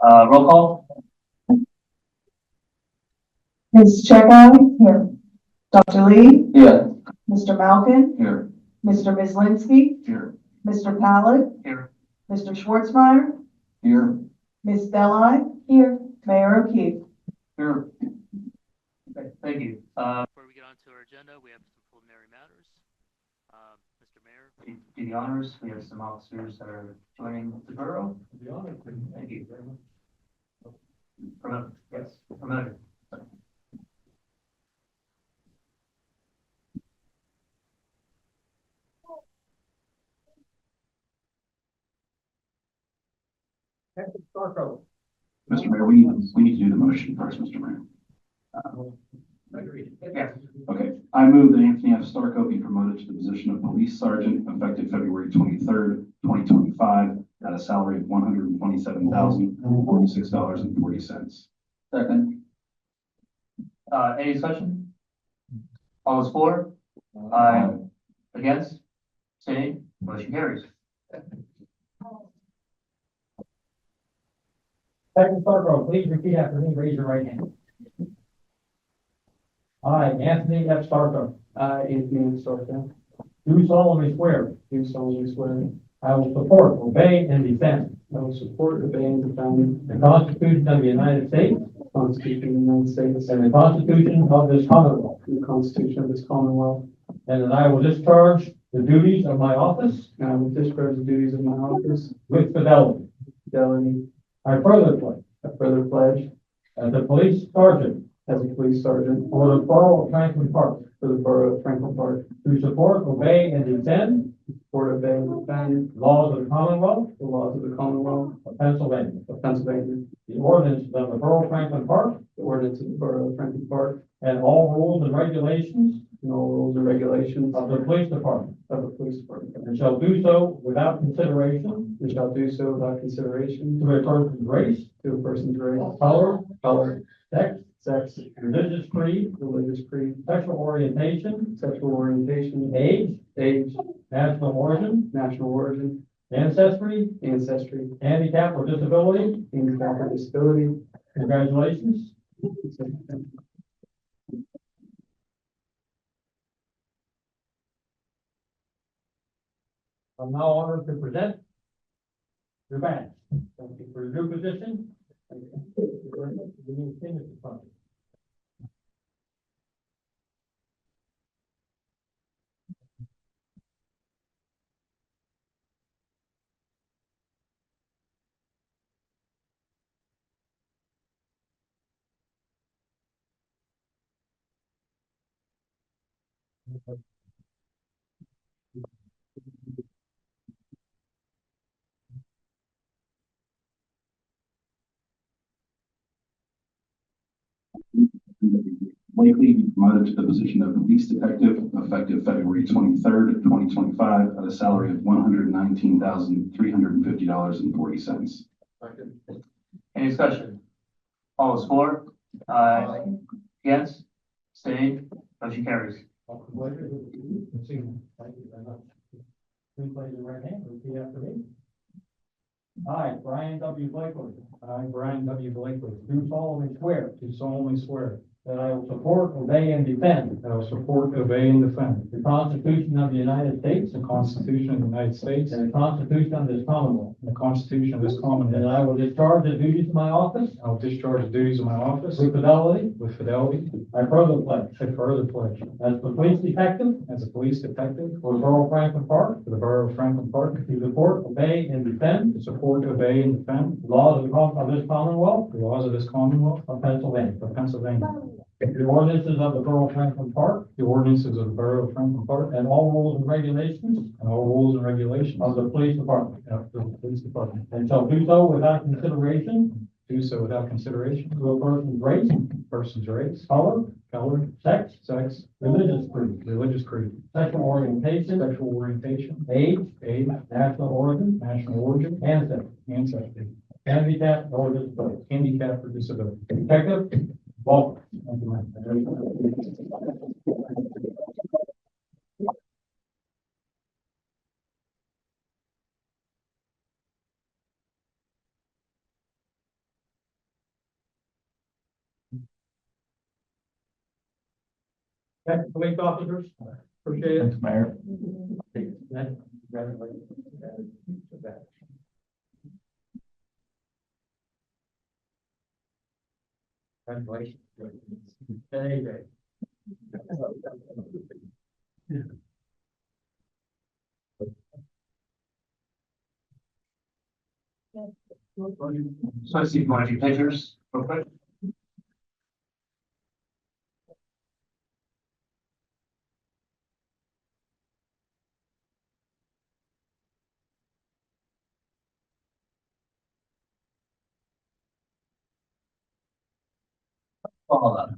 Roll call. Ms. Chekai? Here. Dr. Lee? Here. Mr. Malkin? Here. Mr. Mislinski? Here. Mr. Pallet? Here. Mr. Schwartzmeyer? Here. Ms. Delhi? Here. Mayor O'Keefe? Here. Okay, thank you. Before we get on to our agenda, we have some preliminary matters. Mr. Mayor, do the honors. We have some officers that are joining the borough. The honor. Thank you very much. Promoter. Yes. Promoter. Mr. Mayor, we need to do the motion first, Mr. Mayor. Yes. Okay, I move that Anthony F. Starco be promoted to the position of police sergeant effective February 23rd, 2025, at a salary of $127,046.40. Second. Any discussion? All is for? Aye. Against? Abstained? Motion carries. Second Starco, please repeat after me. Raise your right hand. I, Anthony F. Starco. I, Anthony F. Starco, Do solemnly swear do solemnly swear I will support, obey, and defend I will support, obey, and defend the Constitution of the United States the Constitution of the United States and the Constitution of this Commonwealth, and the Constitution of this Commonwealth, and that I will discharge the duties of my office and I will discharge the duties of my office with fidelity. with fidelity. I further pledge I further pledge, as a police sergeant as a police sergeant for the Borough of Franklin Park, for the Borough of Franklin Park, to support, obey, and defend support, obey, and defend laws of the Commonwealth the laws of the Commonwealth of Pennsylvania, of Pennsylvania, the ordinances of the Borough of Franklin Park, the ordinance of the Borough of Franklin Park, and all rules and regulations and all rules and regulations of the police department, of the police department, and shall do so without consideration and shall do so without consideration to a person's race, to a person's race, color, sex, sex, religious creed, religious creed, sexual orientation, sexual orientation, age, age, national origin, national origin, ancestry, ancestry, handicap, or disability. handicap, or disability. Congratulations. I'm now honored to present your badge. Thank you for your new position. Thank you very much. We need to finish the project. Likely be promoted to the position of police detective effective February 23rd, 2025, at a salary of $119,350.40. Any discussion? All is for? Aye. Against? Abstained? Motion carries. Thank you very much. Please raise your right hand, repeat after me. I, Brian W. Blakely, I, Brian W. Blakely, do solemnly swear do solemnly swear that I will support, obey, and defend that I will support, obey, and defend the Constitution of the United States the Constitution of the United States and the Constitution of this Commonwealth, and the Constitution of this and Commonwealth. that I will discharge the duties of my office I will discharge the duties of my office with fidelity. with fidelity. I further pledge I further pledge, as the police detective as a police detective for the Borough of Franklin Park, for the Borough of Franklin Park, to support, obey, and defend to support, obey, and defend the laws of this Commonwealth the laws of this Commonwealth of Pennsylvania, of Pennsylvania, the ordinances of the Borough of Franklin Park, the ordinances of the Borough of Franklin Park, and all rules and regulations and all rules and regulations of the police department, of the police department. and shall do so without consideration Do so without consideration to a person's race, person's race, color, color, sex, sex, religious creed, religious creed, sexual orientation, sexual orientation, age, age, national origin, national origin, ancestry, ancestry, handicap, or disability. handicap, or disability. Detective, welcome. Thank you, ma'am. Okay, police officers, appreciate it. Thanks, Mayor. Congratulations. Hey, Dave. So I see if you want to do pictures real quick. Follow up.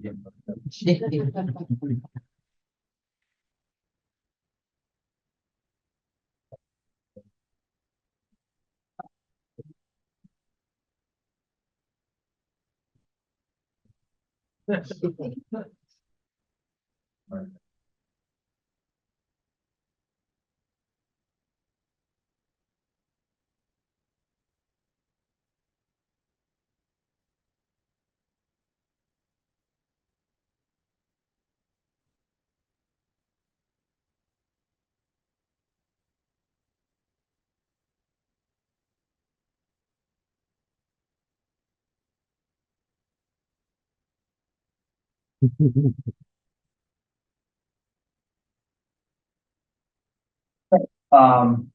Um,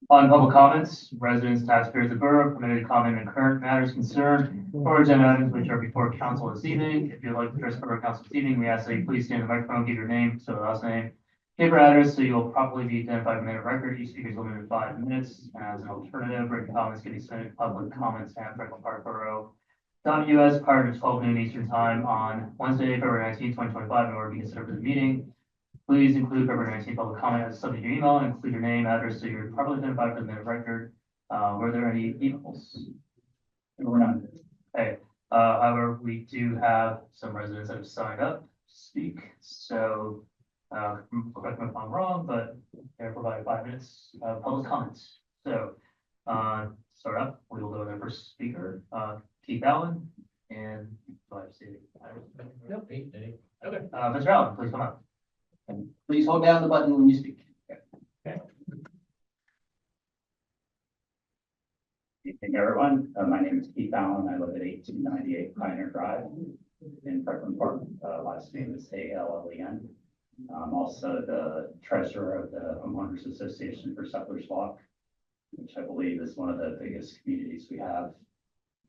on public comments, residents, taxpayers of the borough are permitted to comment on current matters concerned or agenda items which are before council this evening. If you'd like to address borough council this evening, we ask that you please stand in the microphone, give your name, so last name, paper address, so you'll properly be identified in the minute record. Each speaker is limited to 5 minutes. As an alternative, written comments can be submitted to public comments at Franklin Park Borough. .us prior to 12 noon Eastern Time on Wednesday, February 19, 2025, in order to be considered for the meeting. Please include February 19th public comment as subject to your email and include your name, address, so you're properly identified for the minute record. Were there any emails? There were none. Okay, however, we do have some residents that have signed up to speak, so, correct me if I'm wrong, but they're provided 5 minutes of public comments. So, start up, we will go to the first speaker, Keith Allen, and, do I have to say it? Nope, ain't any. Okay. Mr. Allen, please come up. And please hold down the button when you speak. Okay. Good evening, everyone. My name is Keith Allen. I live at 1898 Pioneer Drive in Franklin Park. Last name is A-L-L-E-N. I'm also the treasurer of the Homeowners Association for Settlers Walk, which I believe is one of the biggest communities we have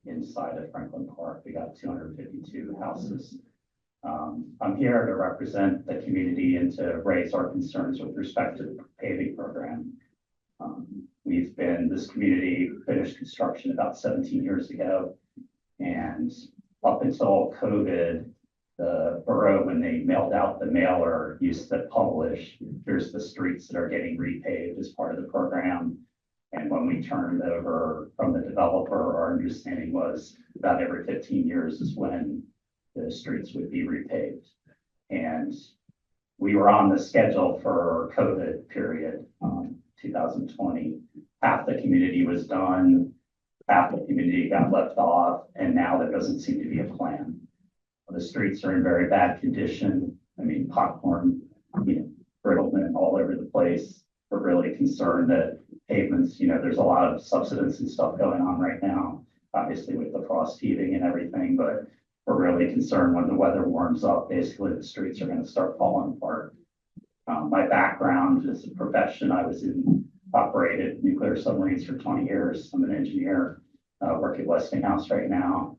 inside of Franklin Park. We got 252 houses. I'm here to represent the community and to raise our concerns with respect to the paving program. This community finished construction about 17 years ago. And up until COVID, the borough, when they mailed out the mailer, used to publish, here's the streets that are getting repaved as part of the program. And when we turned over from the developer, our understanding was about every 15 years is when the streets would be repaved. And we were on the schedule for COVID period, 2020. Half the community was done, half the community got left off, and now there doesn't seem to be a plan. The streets are in very bad condition. I mean, popcorn, brittlement all over the place. We're really concerned that pavements, there's a lot of subsidence and stuff going on right now, obviously with the frost heaving and everything, but we're really concerned when the weather warms up, basically the streets are going to start falling apart. My background is a profession. I operated nuclear submarines for 20 years. I'm an engineer, work at Westinghouse right now.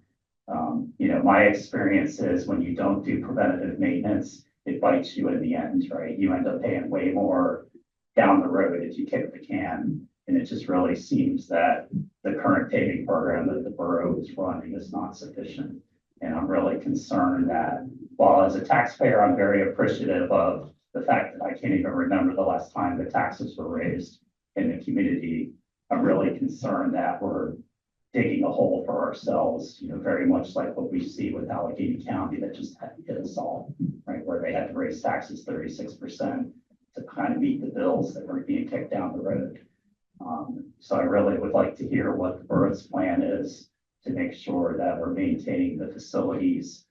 My experience is when you don't do preventative maintenance, it bites you in the end, right? You end up paying way more down the road if you kick the can. And it just really seems that the current paving program that the borough is running is not sufficient. And I'm really concerned that while as a taxpayer, I'm very appreciative of the fact that I can't even remember the last time the taxes were raised in the community. I'm really concerned that we're digging a hole for ourselves, very much like what we see with Allegheny County that just hit us all, right? Where they had to raise taxes 36% to kind of meet the bills that were being kicked down the road. So I really would like to hear what the borough's plan is to make sure that we're maintaining the facilities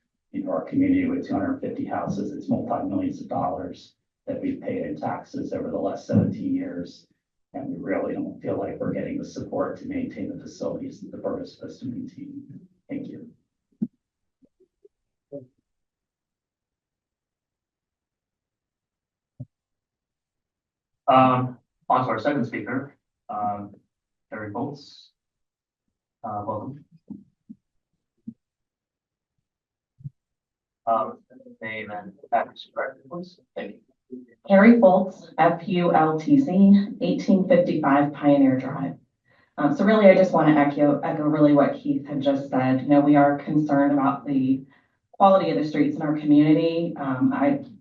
our community with 250 houses, it's multi-millions of dollars that we've paid in taxes over the last 17 years. And we really don't feel like we're getting the support to maintain the facilities that the borough is supposed to maintain. Thank you. On to our second speaker, Harry Bolts. Welcome. Name and address correctly, please. Thank you. Harry Foltz, FULTZ, 1855 Pioneer Drive. So really, I just want to echo really what Keith had just said. You know, we are concerned about the quality of the streets in our community.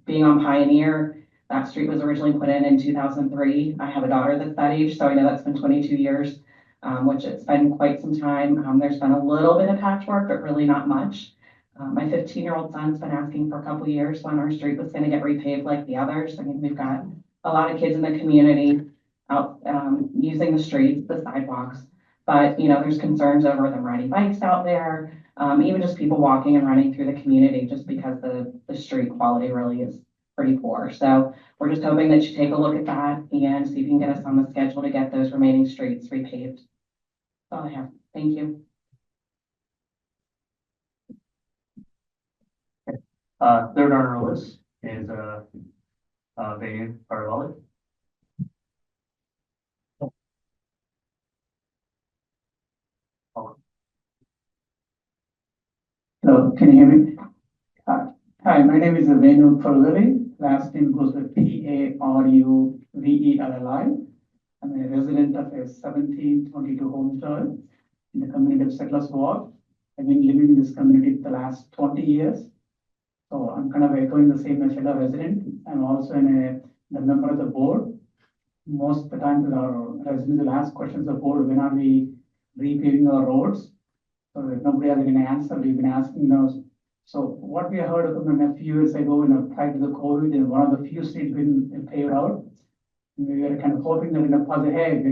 Being on Pioneer, that street was originally put in 2003. I have a daughter that's that age, so I know that's been 22 years, which it's been quite some time. There's been a little bit of patchwork, but really not much. My 15-year-old son's been asking for a couple years when our street was going to get repaved like the others. I mean, we've got a lot of kids in the community out using the streets, the sidewalks, but you know, there's concerns over them riding bikes out there, even just people walking and running through the community, just because the street quality really is pretty poor. So we're just hoping that you take a look at that and see if you can get us on the schedule to get those remaining streets repaved. That's all I have. Thank you. Third on our list is Vanu Parvali. Hello, can you hear me? Hi, my name is Venu Parvali. Last name goes with Paruveli. I'm a resident of a 1722 Homestead in the community of Settlers Walk. I've been living in this community for the last 20 years. So I'm kind of echoing the same as fellow resident. I'm also the member of the board. Most of the time, our residents will ask questions of the board, when are we repaving our roads? So if nobody has an answer, we've been asking those. So what we heard from a few years ago, prior to the COVID, is one of the few streets been paved out. And we were kind of hoping that in a positive, hey,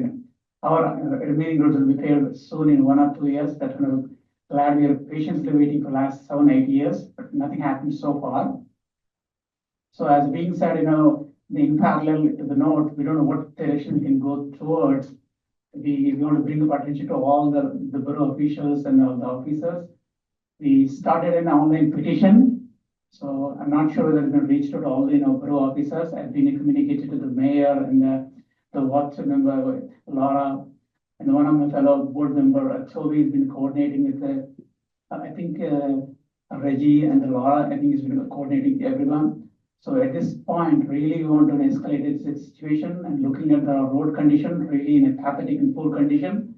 our remaining roads will be paved soon in 1 or 2 years. That glad we are patiently waiting for the last 7, 8 years, but nothing happened so far. So as being said, in parallel to the note, we don't know what direction we can go towards. We want to bring up attention to all the borough officials and all the officers. We started an online petition. So I'm not sure whether it's been reached out to all the borough officers. I've been communicated to the mayor and the WhatsApp member, Laura, and one of my fellow board member, Toby, has been coordinating with I think Reggie and Laura, I think, has been coordinating everyone. So at this point, really we want to escalate this situation and looking at the road condition, really in a pathetic and poor condition.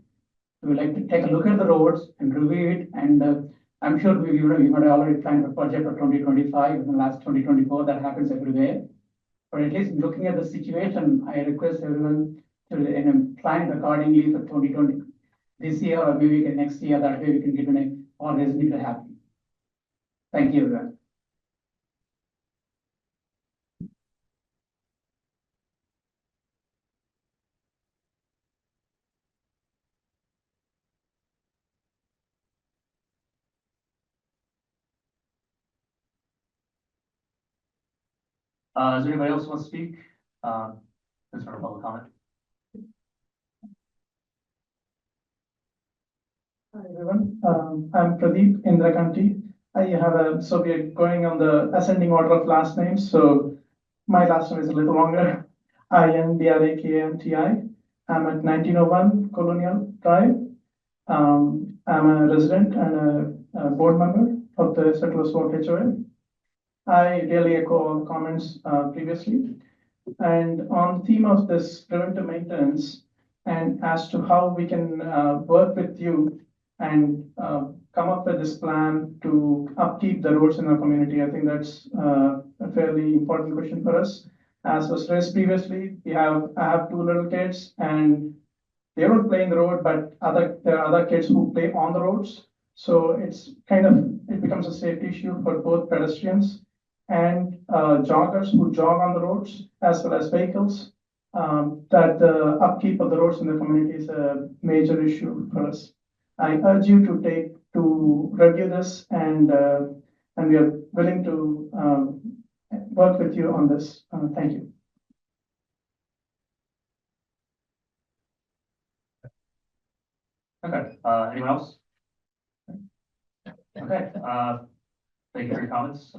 We would like to take a look at the roads and review it. And I'm sure we might have already planned a budget for 2025 in the last 2024. That happens everywhere. But at least looking at the situation, I request everyone to plan it accordingly for 2020 this year or maybe next year. That way we can get all residents happy. Thank you, everyone. Is there anybody else who wants to speak? This for a public comment. Hi, everyone. I'm Pradeep Indrakanti. So we are going on the ascending order of last names. So my last name is a little longer. INDRAKNTI. I'm at 1901 Colonial Drive. I'm a resident and a board member of the Settlers Walk HOA. I really echo all the comments previously. And on theme of this preventive maintenance and as to how we can work with you and come up with this plan to upkeep the roads in our community, I think that's a fairly important question for us. As was raised previously, I have 2 little kids and they don't play in the road, but there are other kids who play on the roads. So it becomes a safety issue for both pedestrians and joggers who jog on the roads, as well as vehicles. That the upkeep of the roads in the community is a major issue for us. I urge you to review this and and we are willing to work with you on this. Thank you. Okay, anyone else? Okay, thank you for your comments.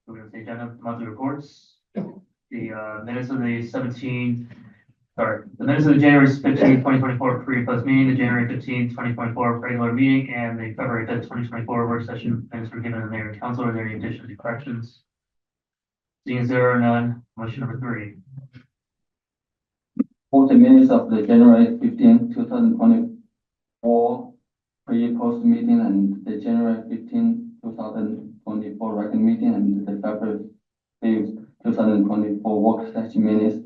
Moving to the agenda, monthly reports. The minutes of the minutes of the January 15th, 2024 pre and post meeting, the January 15th, 2024 regular meeting, and the February 5th, 2024 work session minutes were given to the mayor and council. Are there any additions or corrections? Seeing as there are none, motion number 3. For the minutes of the January 15, 2024 pre-post meeting and the January 15, 2024 regular meeting and the February 5th, 2024 work session minutes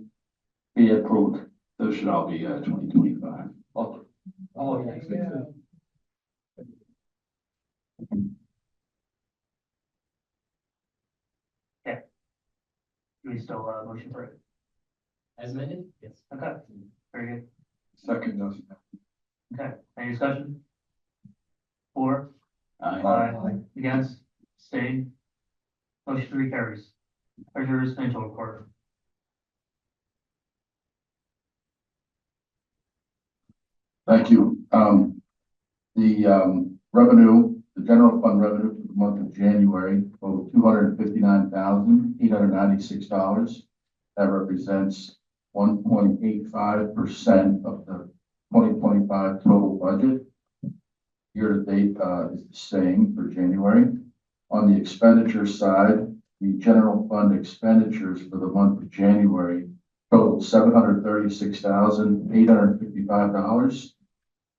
be approved. Those should all be 2025. Okay. Oh, yeah. Do we still motion for it? As amended? Yes. Okay, very good. Second, Okay, any discussion? 4, Aye. against, staying. Motion 3 carries. Treasurer's financial report. Thank you. The general fund revenue for the month of January totaled $259,896. That represents 1.85% of the 2025 total budget. Year to date is the same for January. On the expenditure side, the general fund expenditures for the month of January totaled $736,855.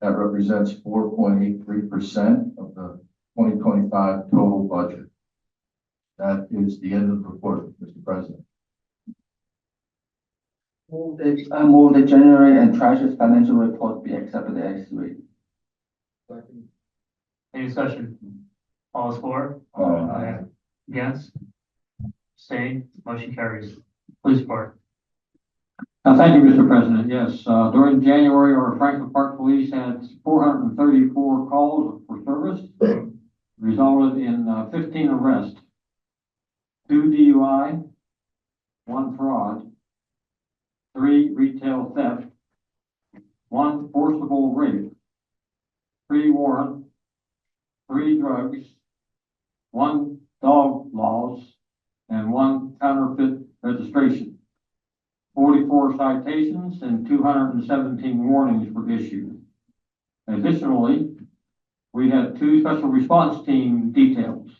That represents 4.83% of the 2025 total budget. That is the end of the report, Mr. President. I move the January and treasurer's financial report be accepted as read. Any discussion? All is for? Aye. Against? Staying? Motion carries. Police report. Thank you, Mr. President. Yes, during January, our Franklin Park Police had 434 calls for service, resulted in 15 arrests, 2 DUI, 1 fraud, 3 retail theft, 1 forcible rape, 3 warrant, 3 drugs, 1 dog loss, and 1 counterfeit registration. 44 citations and 217 warnings were issued. Additionally, we had 2 special response team details.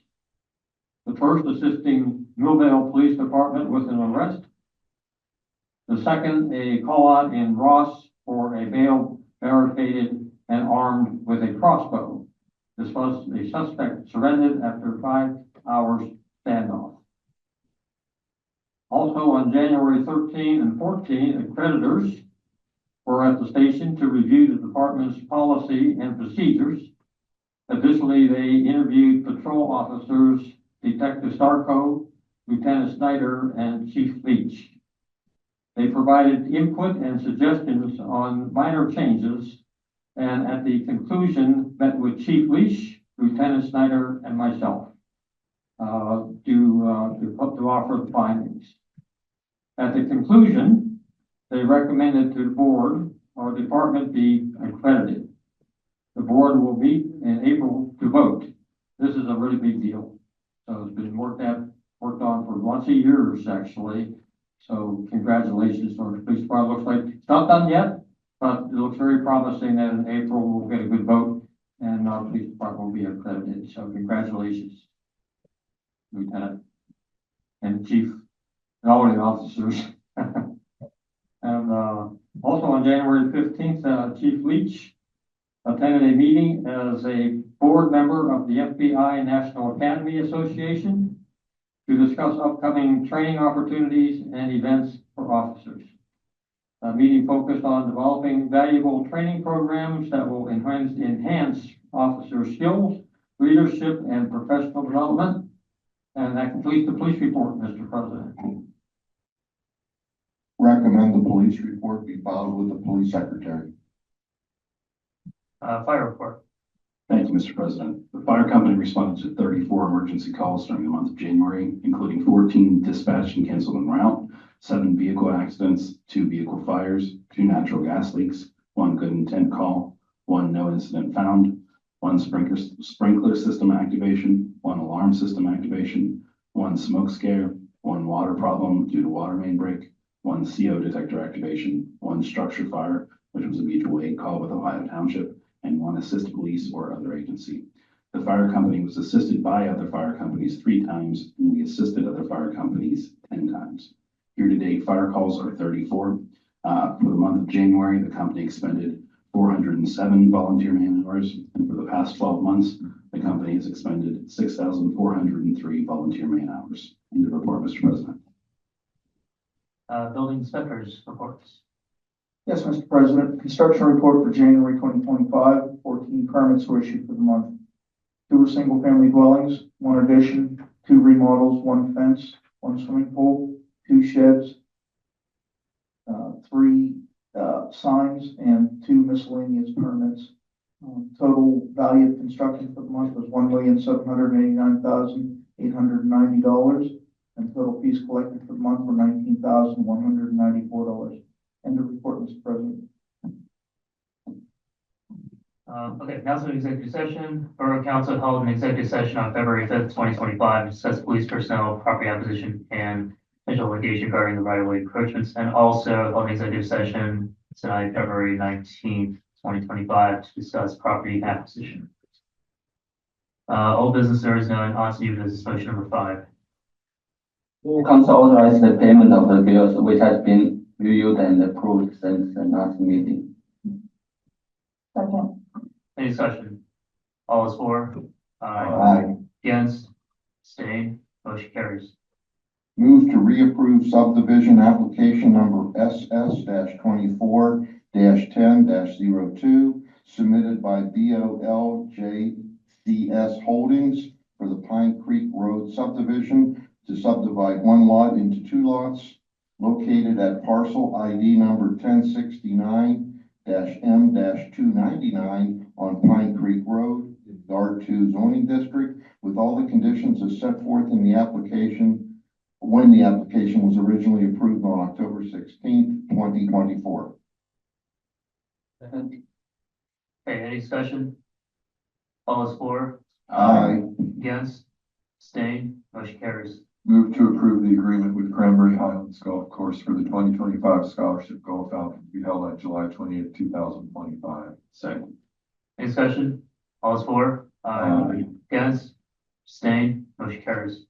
The first assisting Millvale Police Department with an arrest. The second, a call out in Ross for a male barricaded and armed with a crossbow. This was a suspect surrendered after 5 hours standoff. Also on January 13 and 14, accreditors were at the station to review the department's policy and procedures. Additionally, they interviewed patrol officers, Detective Starco, Lieutenant Snyder, and Chief Leach. They provided input and suggestions on minor changes, and at the conclusion met with Chief Leach, Lieutenant Snyder, and myself to offer the findings. At the conclusion, they recommended to the board our department be accredited. The board will meet in April to vote. This is a really big deal. So it's been worked on for lots of years, actually. So congratulations to the police department. Looks like it's not done yet, but it looks very promising that in April we'll get a good vote and our police department will be accredited. So congratulations, Lieutenant and Chief and all the officers. And also on January 15th, Chief Leach attended a meeting as a board member of the FBI National Academy Association to discuss upcoming training opportunities and events for officers. The meeting focused on developing valuable training programs that will enhance officer skills, leadership, and professional development. And that completes the police report, Mr. President. Recommend the police report be filed with the police secretary. Fire report. Thank you, Mr. President. The fire company responded to 34 emergency calls during the month of January, including 14 dispatched and canceled en route, 7 vehicle accidents, 2 vehicle fires, 2 natural gas leaks, 1 good intent call, 1 no incident found, 1 sprinkler system activation, 1 alarm system activation, 1 smoke scare, 1 water problem due to water main break, 1 CO detector activation, 1 structure fire, which was a mutual aid call with Ohio Township, and 1 assist police or other agency. The fire company was assisted by other fire companies 3 times, and we assisted other fire companies 10 times. Year-to-date fire calls are 34. For the month of January, the company expended 407 volunteer man hours, and for the past 12 months, the company has expended 6,403 volunteer man hours. End of report, Mr. President. Building inspectors reports. Yes, Mr. President, construction report for January 2025, 14 permits were issued for the month. 2 were single-family dwellings, 1 addition, 2 remodels, 1 fence, 1 swimming pool, 2 sheds, 3 signs, and 2 miscellaneous permits. Total value of construction for the month was $1,789,890, and total fees collected for the month were $19,194. End of report, Mr. President. Okay, announcement of executive session. Borough Council held an executive session on February 5th, 2025 to discuss police personnel, property acquisition, and potential litigation regarding the right-of-way encroachments, and also held an executive session tonight, February 19th, 2025 to discuss property acquisition. Old business, there is none. On to new business, motion number 5. Council authorized the payment of the bills which has been reviewed and approved since the last meeting. Second. Any discussion? All is for? Aye. Against? Abstain? Motion carries. Move to reapprove subdivision application number SS-24-10-02 submitted by BOLJCS Holdings for the Pine Creek Road subdivision to subdivide 1 lot into 2 lots located at parcel ID number 1069-M-299 on Pine Creek Road, in the R2 zoning district, with all the conditions as set forth in the application when the application was originally approved on October 16th, 2024. Okay, any discussion? All is for? Aye. Against? Abstain? Motion carries. Move to approve the agreement with Cranberry Highlands Golf Course for the 2025 Scholarship Golf Outing to be held on July 20th, 2025. Second. Any discussion? All is for? Aye. Against? Abstain? Motion carries.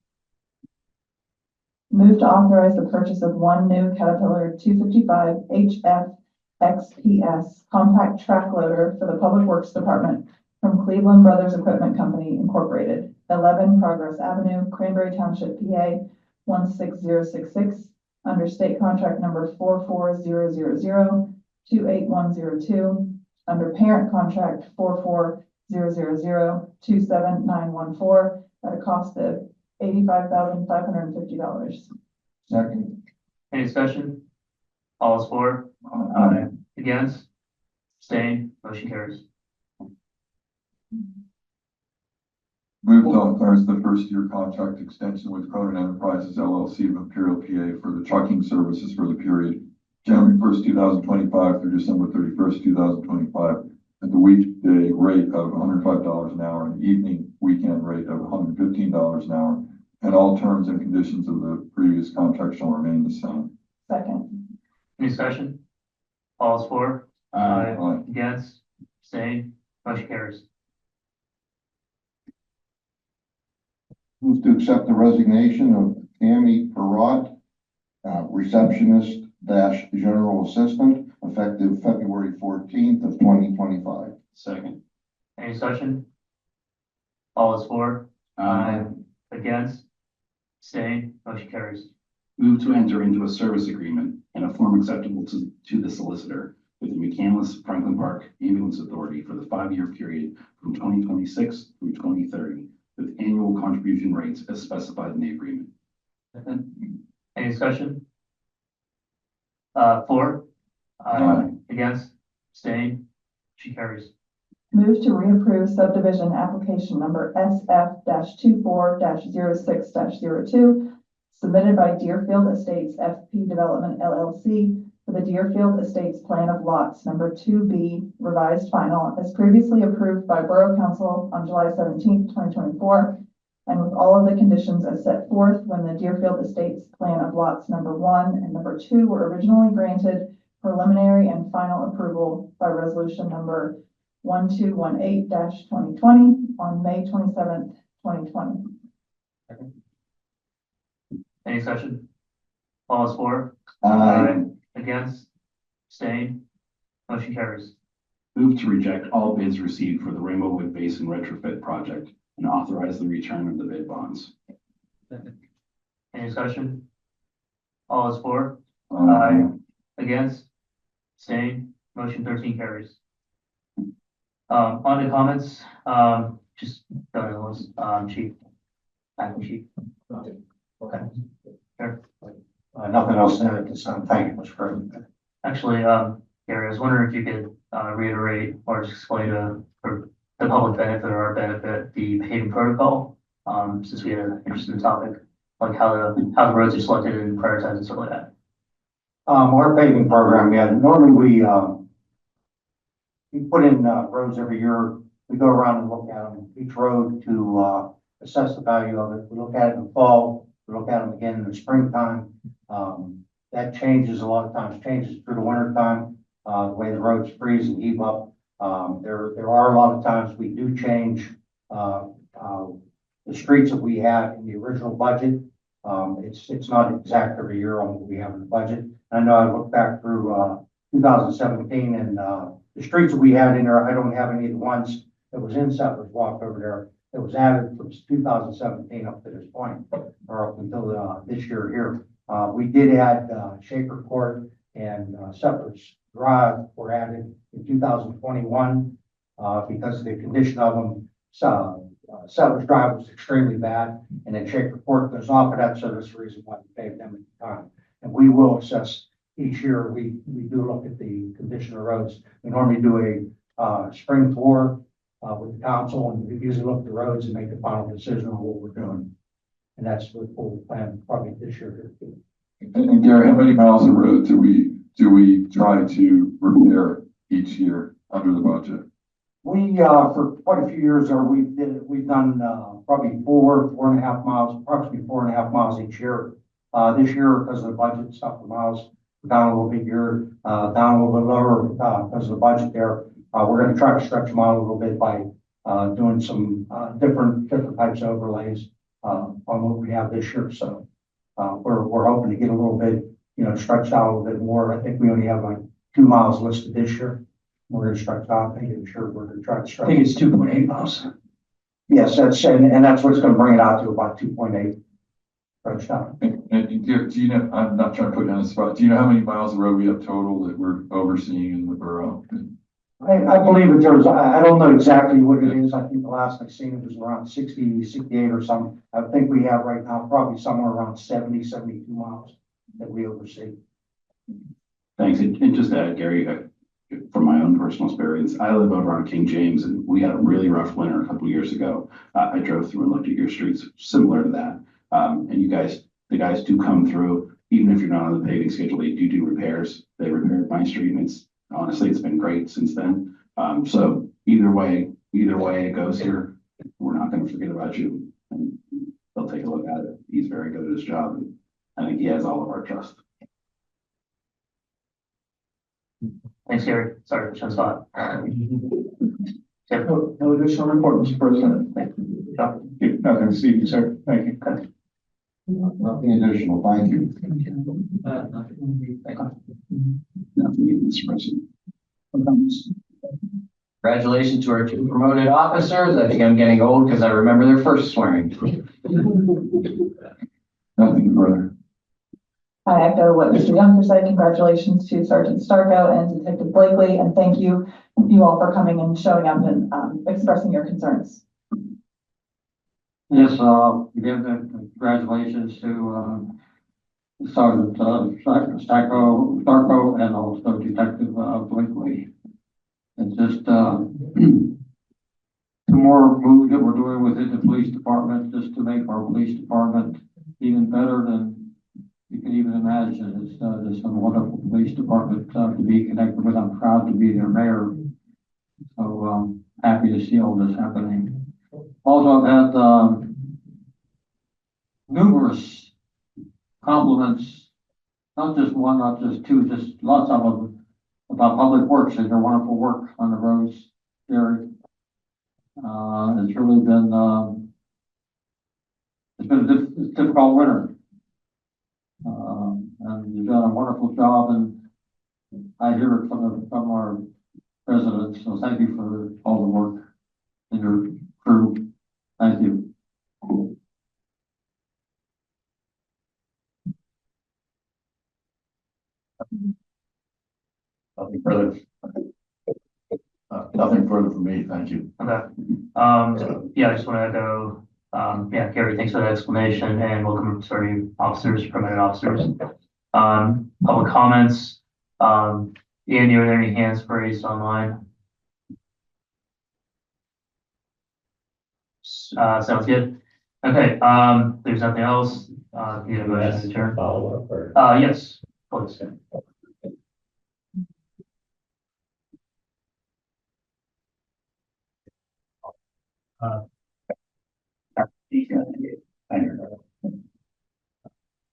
Move to authorize the purchase of 1 new Caterpillar 255 HF XPS compact track loader for the Public Works Department from Cleveland Brothers Equipment Company Incorporated, 11 Progress Avenue, Cranberry Township, PA 16066, under state contract number 44000-28102, under parent contract 44000-27914, at a cost of $85,550. Second. Any discussion? All is for? Aye. Against? Abstain? Motion carries. Move to authorize the first-year contract extension with Cronin Enterprises LLC of Imperial, PA for the trucking services for the period January 1st, 2025 through December 31st, 2025 at the weekday rate of $105 an hour and evening weekend rate of $115 an hour, and all terms and conditions of the previous contract shall remain the same. Second. Any discussion? All is for? Aye. Against? Abstain? Motion carries. Move to accept the resignation of Tammy Perrott, receptionist / general assistant, effective February 14th of 2025. Second. Any discussion? All is for? Against? Abstain? Motion carries. Move to enter into a service agreement in a form acceptable to the solicitor with the McCandless Franklin Park Ambulance Authority for the 5-year period from 2026 through 2030, with annual contribution rates as specified in the agreement. Any discussion? For? Aye. Against? Abstain? Motion carries. Move to reapprove subdivision application number SF-24-06-02 submitted by Deerfield Estates FP Development LLC for the Deerfield Estates Plan of Lots number 2B revised final as previously approved by Borough Council on July 17th, 2024, and with all of the conditions as set forth when the Deerfield Estates Plan of Lots number 1 and number 2 were originally granted preliminary and final approval by resolution number 1218-2020 on May 27th, 2020. Any discussion? All is for? Aye. Against? Abstain? Motion carries. Move to reject all bids received for the Rainbow Wood Basin retrofit project and authorize the return of the bid bonds. Any discussion? All is for? Aye. Against? Abstain? Motion 13 carries. On to comments, just go to the list, Chief. Acting Chief. Okay. Sure. Nothing else at this time. Thank you, Mr. President. Actually, Gary, I was wondering if you could reiterate or just explain for the public benefit or our benefit, the paving protocol, since we had an interesting topic, like how the roads are selected and prioritized and stuff like that. Our paving program, normally we put in roads every year. We go around and look at them, each road to assess the value of it. We look at it in the fall, we look at them again in the springtime. That changes a lot of times, changes through the winter time, the way the roads freeze and heave up. There are a lot of times we do change the streets that we had in the original budget. It's not exact every year on what we have in the budget. I know I looked back through 2017 and the streets that we had in there, I don't have any of the ones that was in Settlers Walk over there. It was added from 2017 up to this point, or up until this year here. We did add Shaker Court and Settlers Drive were added in 2021 because the condition of them. Settlers Drive was extremely bad, and then Shaker Court goes off of that, so that's the reason why we paved them at the time. And we will assess each year. We do look at the condition of roads. We normally do a spring tour with the council, and we usually look at the roads and make the final decision on what we're doing. And that's what we'll plan probably this year. And Gary, how many miles of road do we try to repair each year under the budget? We for quite a few years there, we've done probably 4.5 miles, approximately 4.5 miles each year. This year, because of the budget stuff, the miles down a little bit here, down a little bit lower because of the budget there. We're going to try to stretch them out a little bit by doing some different types of overlays on what we have this year. So we're hoping to get a little bit, stretched out a little bit more. I think we only have like 2 miles listed this year. We're going to stretch out. I think I'm sure we're going to try to stretch. I think it's 2.8 miles. Yes, and that's what's going to bring it out to about 2.8 stretched out. And do you know, I'm not trying to put you on the spot, do you know how many miles of road we have total that we're overseeing in the borough? I believe that there's, I don't know exactly what it is. I think the last I've seen it was around 60, 68 or something. I think we have right now probably somewhere around 70, 72 miles that we oversee. Thanks. And just to add, Gary, from my own personal experience, I live over on King James, and we had a really rough winter a couple of years ago. I drove through and looked at your streets similar to that. And the guys do come through, even if you're not on the paving schedule, they do repairs. They repaired my street, and honestly, it's been great since then. So either way it goes here, we're not going to forget about you, and they'll take a look at it. He's very good at his job, and I think he has all of our trust. Thanks, Gary. Sorry for the spot. No additional report, Mr. President. Thank you. Nothing this evening, sir. Thank you. Nothing additional. Thank you. Nothing, Mr. President. Congratulations to our 2 promoted officers. I think I'm getting old because I remember their first swearing. Nothing further. I echo what Mr. Younker said. Congratulations to Sergeant Starko and Detective Blakely, and thank you all for coming and showing up and expressing your concerns. Yes, give the congratulations to Sergeant Starko and also Detective Blakely. It's just more moves that we're doing within the police department, just to make our police department even better than you can even imagine. It's, just a wonderful police department, to be connected with. I'm proud to be their mayor. So, happy to see all this happening. Also, I've had, numerous compliments, not just one, not just two, just lots of them, about Public Works and their wonderful work on the roads, Jerry. It's really been, it's been a difficult winter. And you've done a wonderful job, and I hear it from our residents, so thank you for all the work in your crew. Thank you. Nothing further. Nothing further from me, thank you. Okay. Yeah, I just want to echo, yeah, Gary, thanks for that explanation, and welcome to our new officers, permanent officers. Public comments. Andy, are there any hands raised online? Sounds good. Okay, there's nothing else. Need a motion to adjourn. Follow up or? Yes, please.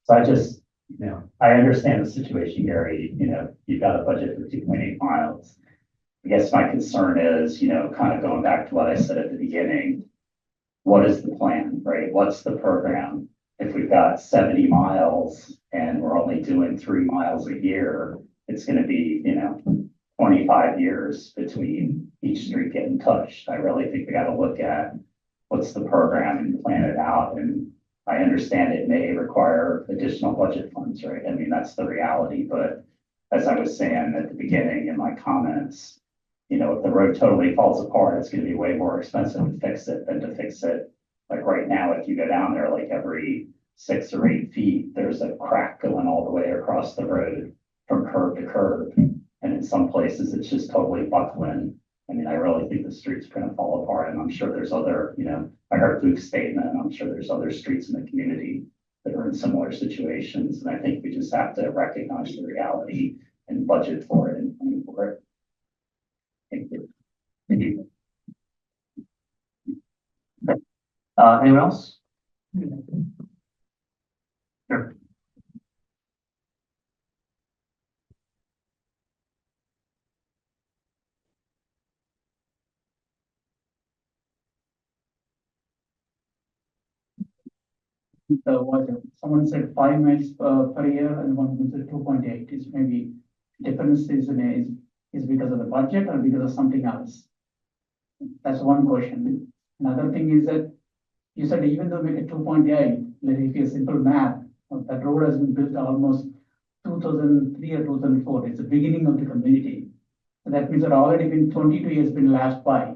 So I just, I understand the situation, Gary, you've got a budget for 2.8 miles. I guess my concern is, kind of going back to what I said at the beginning, what is the plan, right? What's the program? If we've got 70 miles and we're only doing 3 miles a year, it's going to be, 25 years between each street getting touched. I really think we got to look at what's the program and plan it out. And I understand it may require additional budget funds, right? I mean, that's the reality. But as I was saying at the beginning in my comments, if the road totally falls apart, it's going to be way more expensive to fix it than to fix it. Like right now, if you go down there, like every 6 or 8 feet, there's a crack going all the way across the road from curb to curb. And in some places, it's just totally buckling. I mean, I really think the street's going to fall apart, and I'm sure there's other, I heard Luke's statement, and I'm sure there's other streets in the community that are in similar situations. And I think we just have to recognize the reality and budget for it and plan for it. Thank you. Thank you. Anyone else? Sure. Someone said 5 minutes per year and one said 2.8 is maybe difference is because of the budget or because of something else. That's one question. Another thing is that you said even though make it 2.8, like if you simple math, that road has been built almost 2003 or 2004. It's the beginning of the community. So that means that already been 22 years been lapsed by.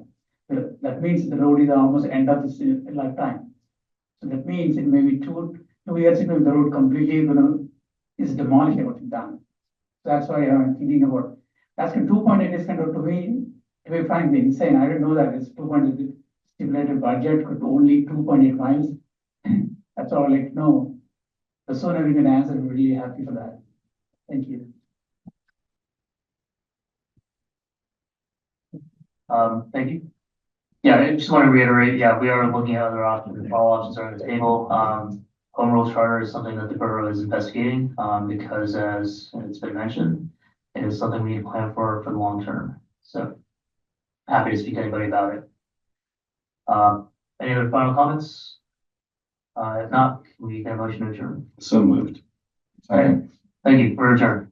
That means the road is almost end of its lifetime. So that means it may be two years ago the road completely is demolished or done. So that's why I'm thinking about asking 2.8 is kind of to be frank, insane. I didn't know that it's 2.8 stipulated budget could only 2.8 miles. That's all like no. The sooner we can answer, we're really happy for that. Thank you. Thank you. Yeah, I just want to reiterate, yeah, we are looking at other options. All options are on the table. Home rule charter is something that the borough is investigating, because as it's been mentioned, it is something we need to plan for the long term. So happy to speak to anybody about it. Any other final comments? If not, we can motion to adjourn. So moved. All right. Thank you. We're adjourned.